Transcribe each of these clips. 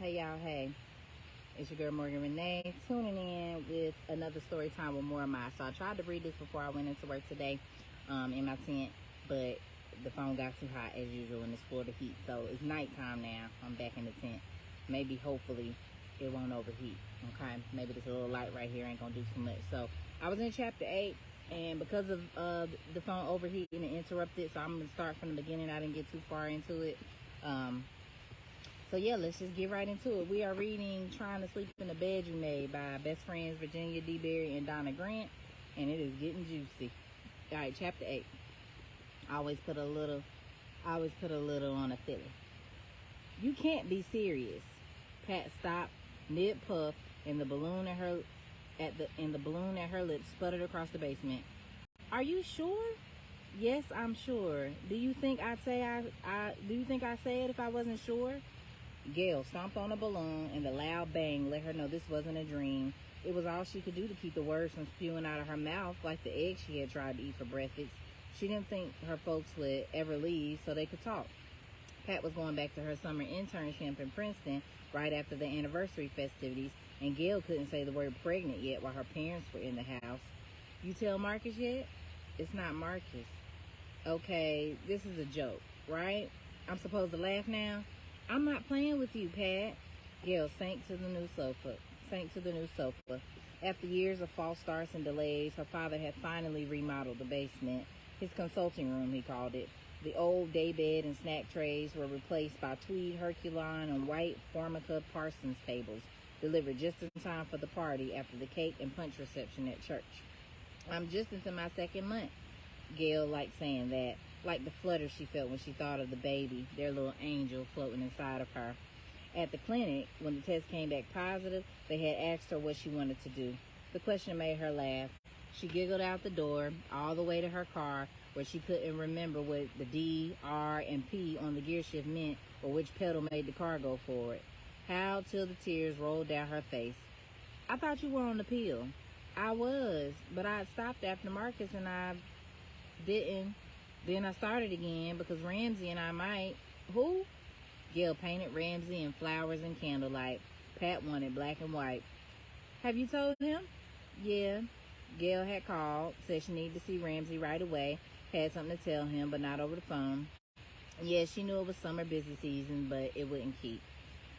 Hey y'all, hey. It's your girl Morgan Renee tuning in with another story time with more of mine. So I tried to read this before I went into work today in my tent, but the phone got too hot as usual in this Florida heat. So it's nighttime now. I'm back in the tent. Maybe, hopefully, it won't overheat. Okay, maybe this little light right here ain't gonna do too much. So I was in Chap.8, and because of the phone overheating and interrupted, so I'm gonna start from the beginning. I didn't get too far into it. So yeah, let's just get right into it. We are reading Trying to Sleep in the Bed You Made by best friends Virginia D. Berry and Donna Grant, and it is getting juicy. All right, Chapter 8. I always put a little on a filler. You can't be serious. Pat stopped, mid puff, and the balloon at her lips sputtered across the basement. Are you sure? Yes, I'm sure. Do you think I'd say it if I wasn't sure? Gail stomped on a balloon, and the loud bang let her know this wasn't a dream. It was all she could do to keep the words from spewing out of her mouth like the eggs she had tried to eat for breakfast. She didn't think her folks would ever leave so they could talk. Pat was going back to her summer internship in Princeton right after the anniversary festivities, and Gail couldn't say the word pregnant yet while her parents were in the house. You tell Marcus yet? It's not Marcus. Okay, this is a joke, right? I'm supposed to laugh now? I'm not playing with you, Pat. Gail sank to the new sofa. After years of false starts and delays, her father had finally remodeled the basement. His consulting room, he called it. The old daybed and snack trays were replaced by tweed Herculon and white Formica Parsons tables, delivered just in time for the party after the cake and punch reception at church. I'm just into my second month. Gail liked saying that, like the flutter she felt when she thought of the baby, their little angel floating inside of her. At the clinic, when the test came back positive, they had asked her what she wanted to do. The question made her laugh. She giggled out the door, all the way to her car, where she couldn't remember what the D, R, and P on the gear shift meant or which pedal made the car go forward. Howled till the tears rolled down her face. I thought you were on the pill. I was, but I had stopped after Marcus and I didn't. Then I started again because Ramsey and I might. Who? Gail painted Ramsey in flowers and candlelight. Pat wanted black and white. Have you told him? Yeah. Gail had called, said she needed to see Ramsey right away. Had something to tell him, but not over the phone. Yeah, she knew it was summer busy season, but it wouldn't keep.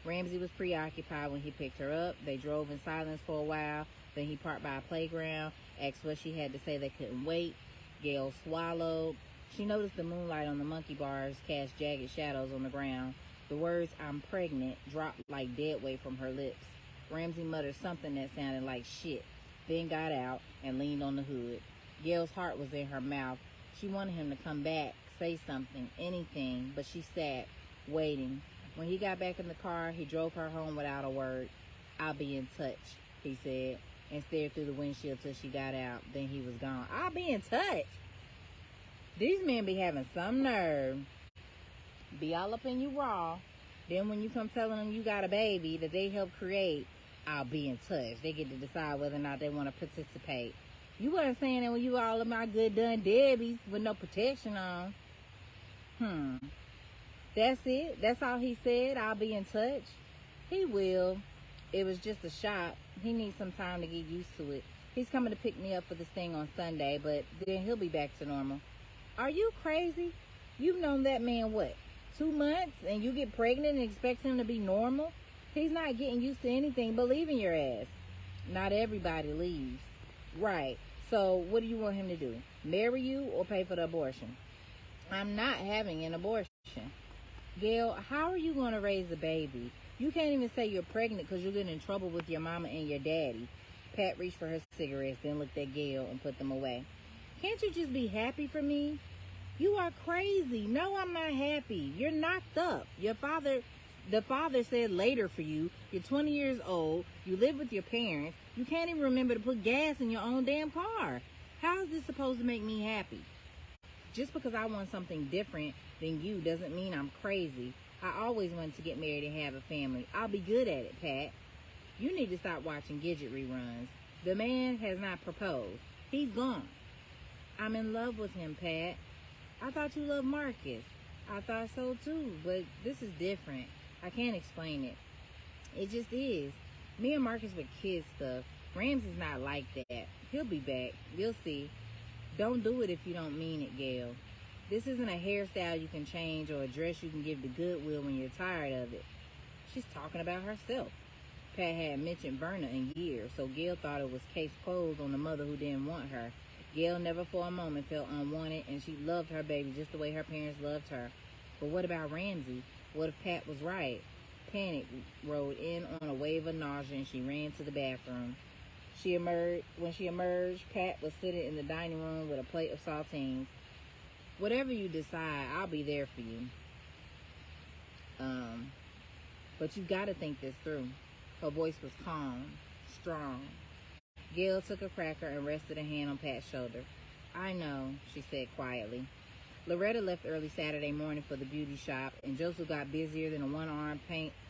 Ramsey was preoccupied when he picked her up. They drove in silence for a while. Then he parked by a playground, asked what she had to say. They couldn't wait. Gail swallowed. She noticed the moonlight on the monkey bars cast jagged shadows on the ground. The words, I'm pregnant, dropped like dead weight from her lips. Ramsey muttered something that sounded like shit, then got out and leaned on the hood. Gail's heart was in her mouth. She wanted him to come back, say something, anything, but she sat, waiting. When he got back in the car, he drove her home without a word. I'll be in touch, he said, and stared through the windshield till she got out. Then he was gone. I'll be in touch. These men be having some nerve. Be all up in you raw. Then when you come telling them you got a baby that they helped create, I'll be in touch. They get to decide whether or not they want to participate. You weren't saying that when you all of my good done Debbies with no protection on. That's it? That's all he said? I'll be in touch? He will. It was just a shock. He needs some time to get used to it. He's coming to pick me up for this thing on Sunday, but then he'll be back to normal. Are you crazy? You've known that man, what, 2 months, and you get pregnant and expect him to be normal? He's not getting used to anything but leaving your ass. Not everybody leaves. Right. So what do you want him to do? Marry you or pay for the abortion? I'm not having an abortion. Gail, how are you going to raise a baby? You can't even say you're pregnant because you'll get in trouble with your mama and your daddy. Pat reached for her cigarettes, then looked at Gail and put them away. Can't you just be happy for me? You are crazy. No, I'm not happy. You're knocked up. The father said later for you. You're 20 years old. You live with your parents. You can't even remember to put gas in your own damn car. How is this supposed to make me happy? Just because I want something different than you doesn't mean I'm crazy. I always wanted to get married and have a family. I'll be good at it, Pat. You need to stop watching Gidget reruns. The man has not proposed. He's gone. I'm in love with him, Pat. I thought you loved Marcus. I thought so too, but this is different. I can't explain it. It just is. Me and Marcus with kids stuff. Ramsey's not like that. He'll be back. You'll see. Don't do it if you don't mean it, Gail. This isn't a hairstyle you can change or a dress you can give to Goodwill when you're tired of it. She's talking about herself. Pat hadn't mentioned Verna in years, so Gail thought it was case closed on the mother who didn't want her. Gail never for a moment felt unwanted, and she loved her baby just the way her parents loved her. But what about Ramsey? What if Pat was right? Panic rode in on a wave of nausea, and she ran to the bathroom. When she emerged, Pat was sitting in the dining room with a plate of saltines. Whatever you decide, I'll be there for you. But you got to think this through. Her voice was calm, strong. Gail took a cracker and rested a hand on Pat's shoulder. I know, she said quietly. Loretta left early Saturday morning for the beauty shop, and Joseph got busier than a one-armed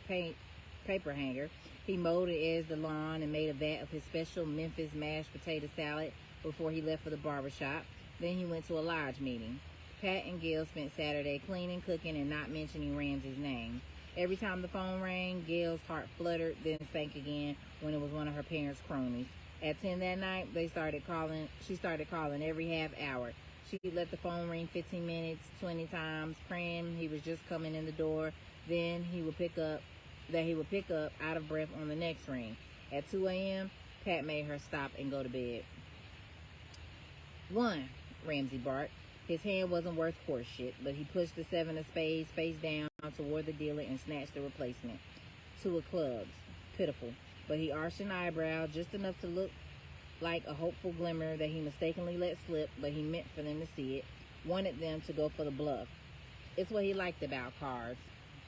paper hanger. He mowed and edged the lawn and made a vat of his special Memphis mashed potato salad before he left for the barber shop. Then he went to a lodge meeting. Pat and Gail spent Saturday cleaning, cooking, and not mentioning Ramsey's name. Every time the phone rang, Gail's heart fluttered, then sank again when it was one of her parents' cronies. At 10 that night, she started calling every half hour. She let the phone ring 15 minutes, 20 times, praying he was just coming in the door. Then he would pick up out of breath on the next ring. At 2 a.m., Pat made her stop and go to bed. 1, Ramsey barked. His hand wasn't worth horse shit, but he pushed the 7 of spades face down toward the dealer and snatched the replacement. 2 of clubs. Pitiful. But he arched an eyebrow just enough to look like a hopeful glimmer that he mistakenly let slip, but he meant for them to see it. Wanted them to go for the bluff. It's what he liked about cards.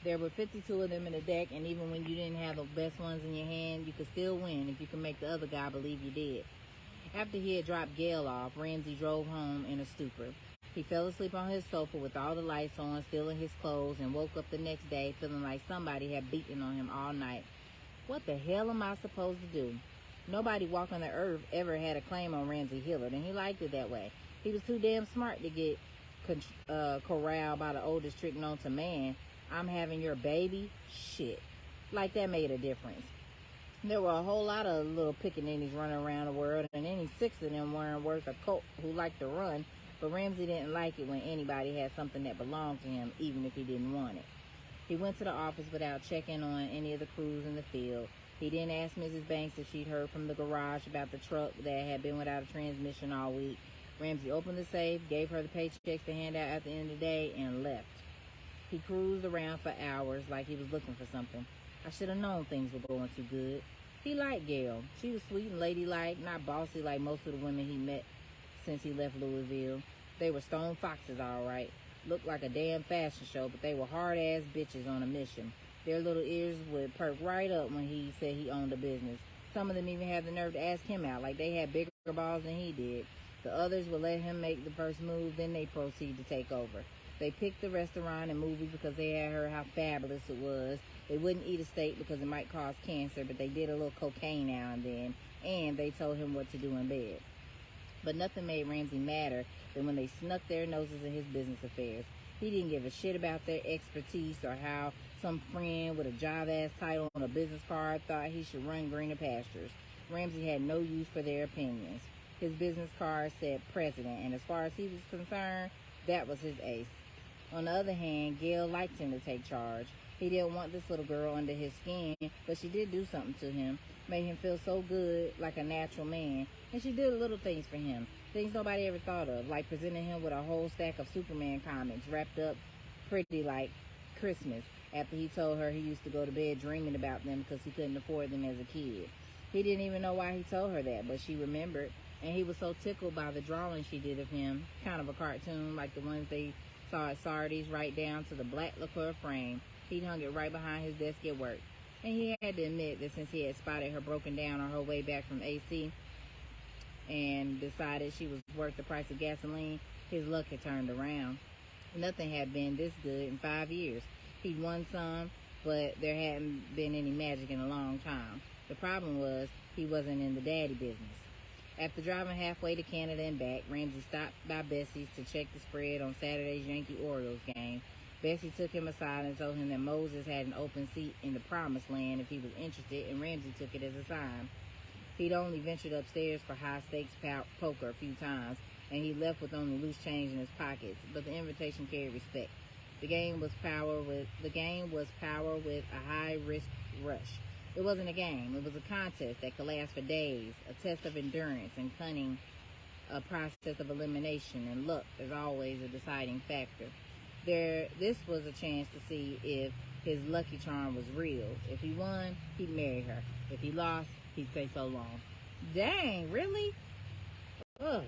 There were 52 of them in the deck, and even when you didn't have the best ones in your hand, you could still win if you could make the other guy believe you did. After he had dropped Gail off, Ramsey drove home in a stupor. He fell asleep on his sofa with all the lights on, still in his clothes, and woke up the next day feeling like somebody had beaten on him all night. What the hell am I supposed to do? Nobody walking the earth ever had a claim on Ramsey Hillard, and he liked it that way. He was too damn smart to get corralled by the oldest trick known to man. I'm having your baby? Shit. Like that made a difference. There were a whole lot of little pickaninnies running around the world, and any 6 of them weren't worth a coat who liked to run, but Ramsey didn't like it when anybody had something that belonged to him, even if he didn't want it. He went to the office without checking on any of the crews in the field. He didn't ask Mrs. Banks if she'd heard from the garage about the truck that had been without a transmission all week. Ramsey opened the safe, gave her the paychecks to hand out at the end of the day, and left. He cruised around for hours like he was looking for something. I should have known things were going too good. He liked Gail. She was sweet and ladylike, not bossy like most of the women he met since he left Louisville. They were stone foxes, all right. Looked like a damn fashion show, but they were hard-ass bitches on a mission. Their little ears would perk right up when he said he owned a business. Some of them even had the nerve to ask him out, like they had bigger balls than he did. The others would let him make the first move, then they proceed to take over. They picked the restaurant and movies because they had heard how fabulous it was. They wouldn't eat a steak because it might cause cancer, but they did a little cocaine now and then, and they told him what to do in bed. But nothing made Ramsey madder than when they snuck their noses in his business affairs. He didn't give a shit about their expertise or how some friend with a job-ass title on a business card thought he should run greener pastures. Ramsey had no use for their opinions. His business card said president, and as far as he was concerned, that was his ace. On the other hand, Gail liked him to take charge. He didn't want this little girl under his skin, but she did do something to him, made him feel so good, like a natural man. And she did little things for him, things nobody ever thought of, like presenting him with a whole stack of Superman comics wrapped up pretty like Christmas, after he told her he used to go to bed dreaming about them because he couldn't afford them as a kid. He didn't even know why he told her that, but she remembered, and he was so tickled by the drawing she did of him, kind of a cartoon like the ones they saw at Sardi's, right down to the black lacquer frame. He'd hung it right behind his desk at work. And he had to admit that since he had spotted her broken down on her way back from AC and decided she was worth the price of gasoline, his luck had turned around. Nothing had been this good in 5 years. He'd won some, but there hadn't been any magic in a long time. The problem was he wasn't in the daddy business. After driving halfway to Canada and back, Ramsey stopped by Bessie's to check the spread on Saturday's Yankee-Orioles game. Bessie took him aside and told him that Moses had an open seat in the promised land if he was interested, and Ramsey took it as a sign. He'd only ventured upstairs for high-stakes poker a few times, and he left with only loose change in his pockets, but the invitation carried respect. The game was power with a high-risk rush. It wasn't a game. It was a contest that could last for days, a test of endurance and cunning, a process of elimination, and luck, as always, a deciding factor. This was a chance to see if his lucky charm was real. If he won, he'd marry her. If he lost, he'd say so long. Dang, really? Ugh.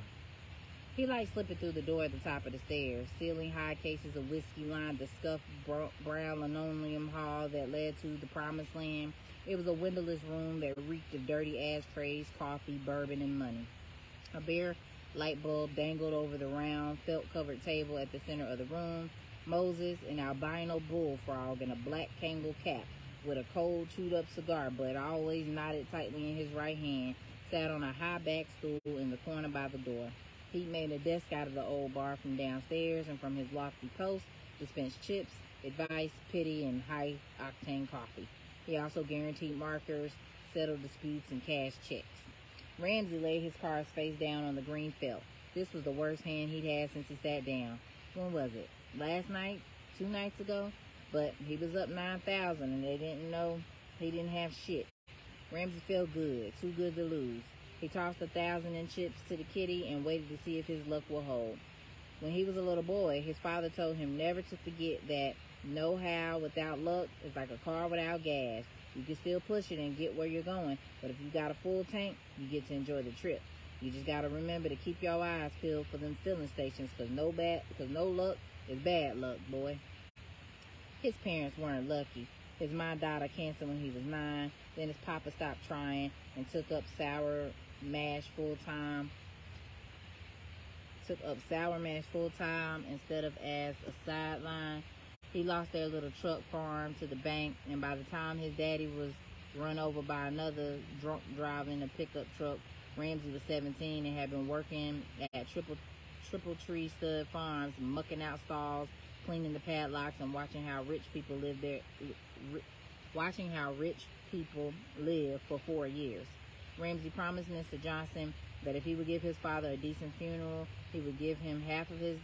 He liked slipping through the door at the top of the stairs. Ceiling-high cases of whiskey lined the scuffed brown linoleum hall that led to the promised land. It was a windowless room that reeked of dirty ashtrays, coffee, bourbon, and money. A bare light bulb dangled over the round, felt-covered table at the center of the room. Moses, an albino bullfrog in a black Kangol cap with a cold, chewed-up cigar butt always knotted tightly in his right hand, sat on a high-back stool in the corner by the door. He made a desk out of the old bar from downstairs, and from his lofty post dispensed chips, advice, pity, and high-octane coffee. He also guaranteed markers, settled disputes, and cashed checks. Ramsey laid his cards face down on the green felt. This was the worst hand he'd had since he sat down. When was it? Last night? 2 nights ago? But he was up 9,000, and they didn't know he didn't have shit. Ramsey felt good, too good to lose. He tossed 1,000 in chips to the kitty and waited to see if his luck would hold. When he was a little boy, his father told him never to forget that know-how without luck is like a car without gas. You can still push it and get where you're going, but if you got a full tank, you get to enjoy the trip. You just got to remember to keep your eyes peeled for them filling stations, because no luck is bad luck, boy. His parents weren't lucky. His mom died of cancer when he was 9. Then his papa stopped trying and took up sour mash full time instead of as a sideline. He lost their little truck farm to the bank, and by the time his daddy was run over by another drunk driving a pickup truck, Ramsey was 17 and had been working at Triple Tree Stud Farms, mucking out stalls, cleaning the padlocks, and watching how rich people live for 4 years. Ramsey promised Mr. Johnson that if he would give his father a decent funeral, he would give him half of his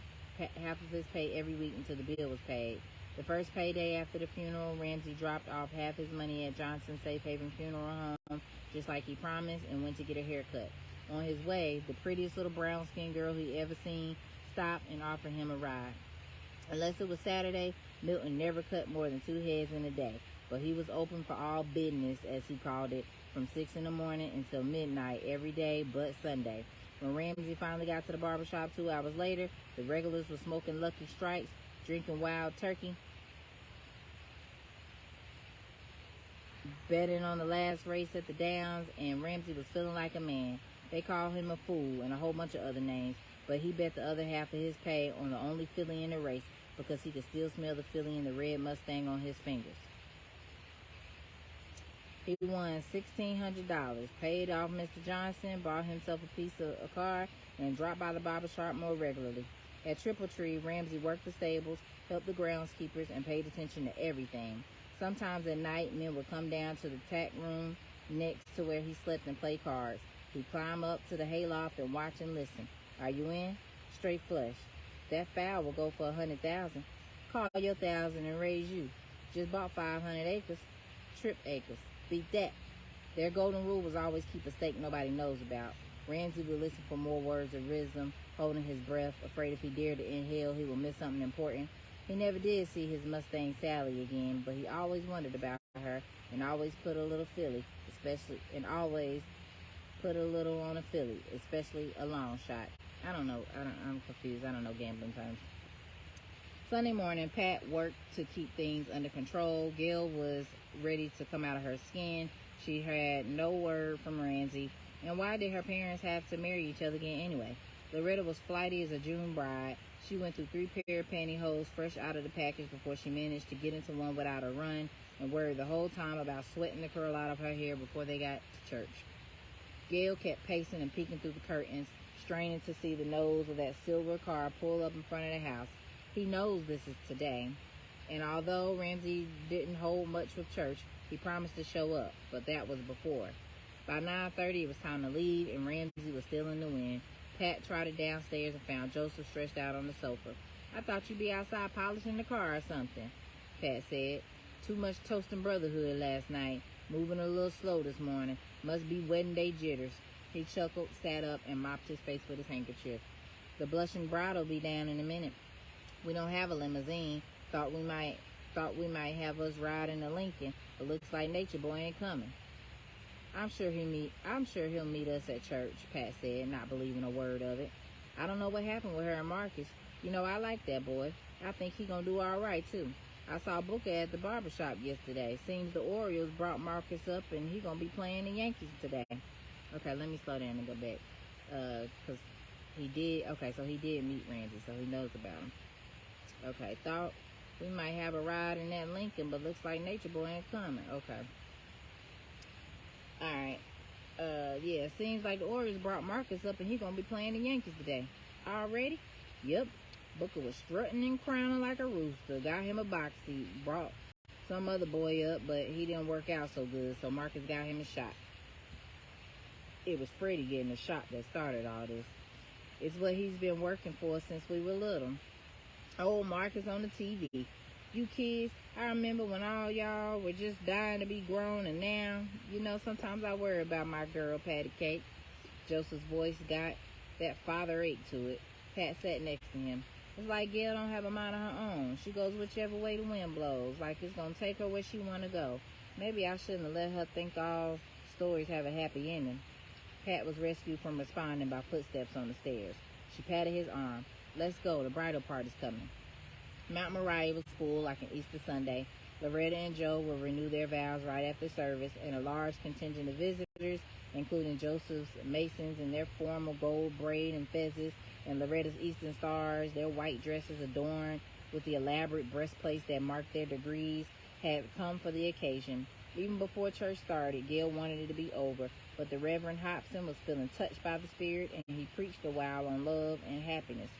pay every week until the bill was paid. The first payday after the funeral, Ramsey dropped off half his money at Johnson's Safe Haven Funeral Home, just like he promised, and went to get a haircut. On his way, the prettiest little brown-skinned girl he ever seen stopped and offered him a ride. Unless it was Saturday, Milton never cut more than 2 heads in a day, but he was open for all business, as he called it, from 6 in the morning until midnight every day but Sunday. When Ramsey finally got to the barbershop 2 hours later, the regulars were smoking Lucky Strikes, drinking Wild Turkey, betting on the last race at the Downs, and Ramsey was feeling like a man. They called him a fool and a whole bunch of other names, but he bet the other half of his pay on the only filly in the race because he could still smell the filly in the red Mustang on his fingers. He won $1,600, paid off Mr. Johnson, bought himself a piece of a car, and dropped by the barbershop more regularly. At Triple Tree, Ramsey worked the stables, helped the groundskeepers, and paid attention to everything. Sometimes at night, men would come down to the tack room next to where he slept and play cards. He'd climb up to the hayloft and watch and listen. Are you in? Straight flush. That foul will go for 100,000. Call your 1,000 and raise you. Just bought 500 acres. Trip acres. Beat that. Their golden rule was always keep a stake nobody knows about. Ramsey would listen for more words of wisdom, holding his breath, afraid if he dared to inhale, he would miss something important. He never did see his Mustang Sally again, but he always wondered about her, and always put a little on a filly, especially a long shot. I'm confused. I don't know gambling terms. Sunday morning, Pat worked to keep things under control. Gail was ready to come out of her skin. She had no word from Ramsey. And why did her parents have to marry each other again anyway? Loretta was flighty as a June bride. She went through 3 pair of pantyhose fresh out of the package before she managed to get into one without a run, and worried the whole time about sweating the curl out of her hair before they got to church. Gail kept pacing and peeking through the curtains, straining to see the nose of that silver car pull up in front of the house. He knows this is today. And although Ramsey didn't hold much with church, he promised to show up, but that was before. By 9:30, it was time to leave, and Ramsey was still in the wind. Pat trotted downstairs and found Joseph stretched out on the sofa. "I thought you'd be outside polishing the car or something," Pat said. "Too much toasting brotherhood last night. Moving a little slow this morning. Must be wedding day jitters." He chuckled, sat up, and mopped his face with his handkerchief. "The blushing bride will be down in a minute. We don't have a limousine. Thought we might have us ride in a Lincoln, but looks like Nature Boy ain't coming." I'm sure he'll meet us at church," Pat said, not believing a word of it. "I don't know what happened with her and Marcus. You know, I like that boy. I think he gonna do all right, too. I saw Booker at the barbershop yesterday. Seems the Orioles brought Marcus up, and he gonna be playing the Yankees today." Okay, let me slow down and go back. Because he did meet Ramsey, so he knows about him. Okay, thought we might have a ride in that Lincoln, but looks like Nature Boy ain't coming. Okay. Alright. Yeah, seems like the Orioles brought Marcus up, and he gonna be playing the Yankees today. Already? Yep. Booker was strutting and crowning like a rooster. Got him a box seat. Brought some other boy up, but he didn't work out so good, so Marcus got him a shot. It was Freddie getting a shot that started all this. It's what he's been working for since we were little. Old Marcus on the TV. You kids, I remember when all y'all were just dying to be grown, and now, you know, sometimes I worry about my girl, Patty Cake. Joseph's voice got that father ache to it. Pat sat next to him. It's like Gail don't have a mind of her own. She goes whichever way the wind blows, like it's going to take her where she want to go. Maybe I shouldn't have let her think all stories have a happy ending. Pat was rescued from responding by footsteps on the stairs. She patted his arm. "Let's go, the bridal party's coming." Mount Moriah was full like an Easter Sunday. Loretta and Joe will renew their vows right after service, and a large contingent of visitors, including Joseph's Masons in their formal gold braid and fezzes, and Loretta's Eastern Stars, their white dresses adorned with the elaborate breastplates that marked their degrees, had come for the occasion. Even before church started, Gail wanted it to be over, but the Reverend Hobson was feeling touched by the Spirit, and he preached a while on love and happiness.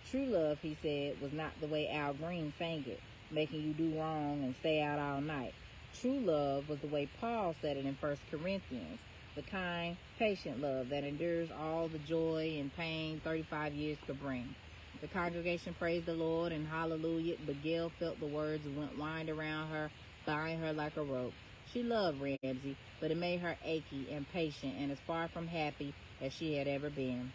True love, he said, was not the way Al Green sang it, making you do wrong and stay out all night. True love was the way Paul said it in 1 Corinthians, the kind, patient love that endures all the joy and pain 35 years could bring. The congregation praised the Lord and hallelujah, but Gail felt the words went wind around her, buying her like a rope. She loved Ramsey, but it made her achy and patient and as far from happy as she had ever been.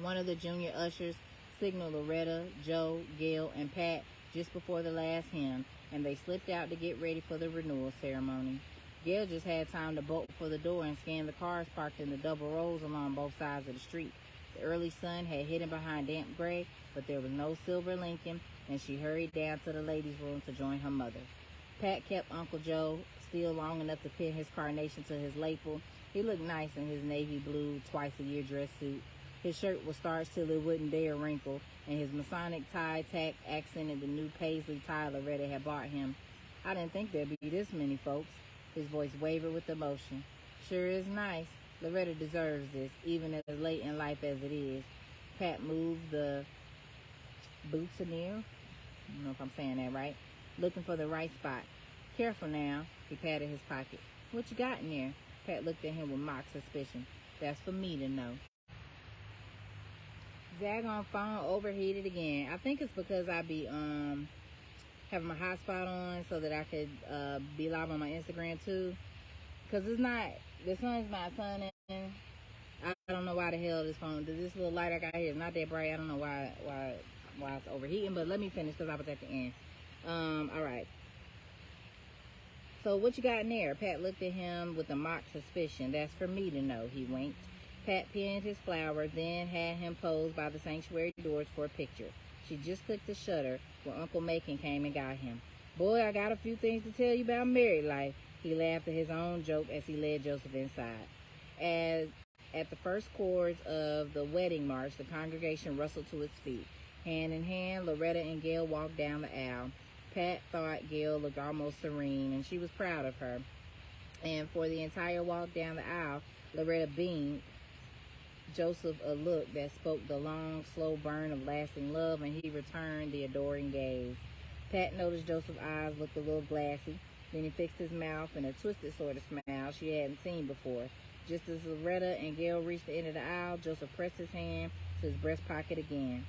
One of the junior ushers signaled Loretta, Joe, Gail, and Pat just before the last hymn, and they slipped out to get ready for the renewal ceremony. Gail just had time to bolt for the door and scan the cars parked in the double rows along both sides of the street. The early sun had hidden behind damp gray, but there was no silver Lincoln, and she hurried down to the ladies' room to join her mother. Pat kept Uncle Joe still long enough to pin his carnation to his lapel. He looked nice in his navy blue twice-a-year dress suit. His shirt was starched till it wouldn't dare wrinkle, and his Masonic tie tack accented the new paisley tie Loretta had bought him. "I didn't think there'd be this many folks." His voice wavered with emotion. "Sure is nice. Loretta deserves this, even as late in life as it is." Pat moved the boutonniere, I don't know if I'm saying that right, looking for the right spot. "Careful now." He patted his pocket. "What you got in there?" Pat looked at him with mock suspicion. "That's for me to know." Daggone phone overheated again. I think it's because I be having my hotspot on so that I could be live on my Instagram too. Because the sun's not sunning. I don't know why the hell this little light I got here is not that bright. I don't know why it's overheating, but let me finish because I was at the end. All right. "So what you got in there?" Pat looked at him with a mock suspicion. "That's for me to know," he winked. Pat pinned his flower, then had him pose by the sanctuary doors for a picture. She just clicked the shutter when Uncle Macon came and got him. "Boy, I got a few things to tell you about married life." He laughed at his own joke as he led Joseph inside. As at the first chords of the wedding march, the congregation rustled to its feet. Hand in hand, Loretta and Gail walked down the aisle. Pat thought Gail looked almost serene, and she was proud of her. And for the entire walk down the aisle, Loretta beamed Joseph a look that spoke the long, slow burn of lasting love, and he returned the adoring gaze. Pat noticed Joseph's eyes looked a little glassy. Then he fixed his mouth in a twisted sort of smile she hadn't seen before. Just as Loretta and Gail reached the end of the aisle, Joseph pressed his hand to his breast pocket again.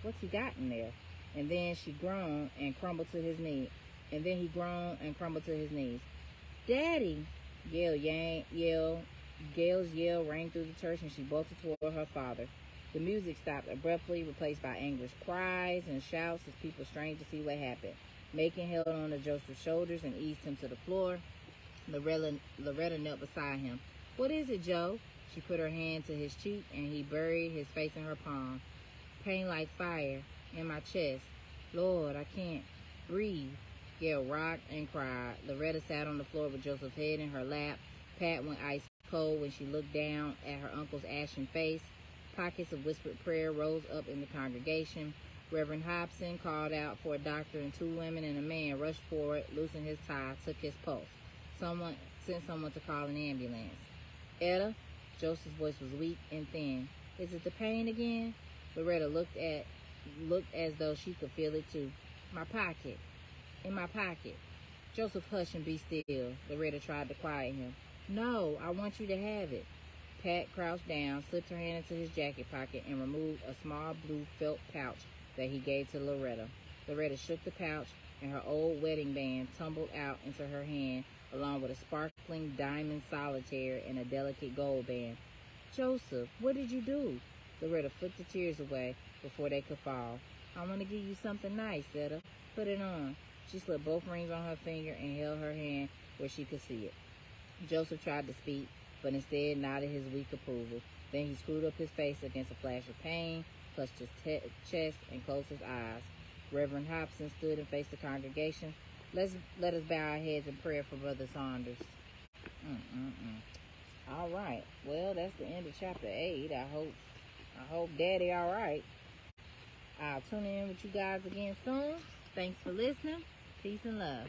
What's he got in there? And then she groaned and crumbled to his knee. And then he groaned and crumbled to his knees. Daddy! Gail's yell rang through the church, and she bolted toward her father. The music stopped abruptly, replaced by anguished cries and shouts as people strained to see what happened. Macon held on to Joseph's shoulders and eased him to the floor. Loretta knelt beside him. What is it, Joe? She put her hand to his cheek, and he buried his face in her palm. Pain like fire in my chest. Lord, I can't breathe. Gail rocked and cried. Loretta sat on the floor with Joseph's head in her lap. Pat went ice cold when she looked down at her uncle's ashen face. Pockets of whispered prayer rose up in the congregation. Reverend Hobson called out for a doctor, and 2 women and a man rushed forward, loosened his tie, took his pulse. Someone sent someone to call an ambulance. Etta, Joseph's voice was weak and thin. Is it the pain again? Loretta looked as though she could feel it too. My pocket. In my pocket. Joseph, hush and be still. Loretta tried to quiet him. No, I want you to have it. Pat crouched down, slipped her hand into his jacket pocket, and removed a small blue felt pouch that he gave to Loretta. Loretta shook the pouch, and her old wedding band tumbled out into her hand, along with a sparkling diamond solitaire and a delicate gold band. Joseph, what did you do? Loretta flicked the tears away before they could fall. I want to give you something nice, Etta. Put it on. She slipped both rings on her finger and held her hand where she could see it. Joseph tried to speak, but instead nodded his weak approval. Then he screwed up his face against a flash of pain, clutched his chest, and closed his eyes. Reverend Hobson stood and faced the congregation. Let us bow our heads in prayer for Brother Saunders. All right. Well, that's the end of chapter 8. I hope Daddy all right. I'll tune in with you guys again soon. Thanks for listening. Peace and love.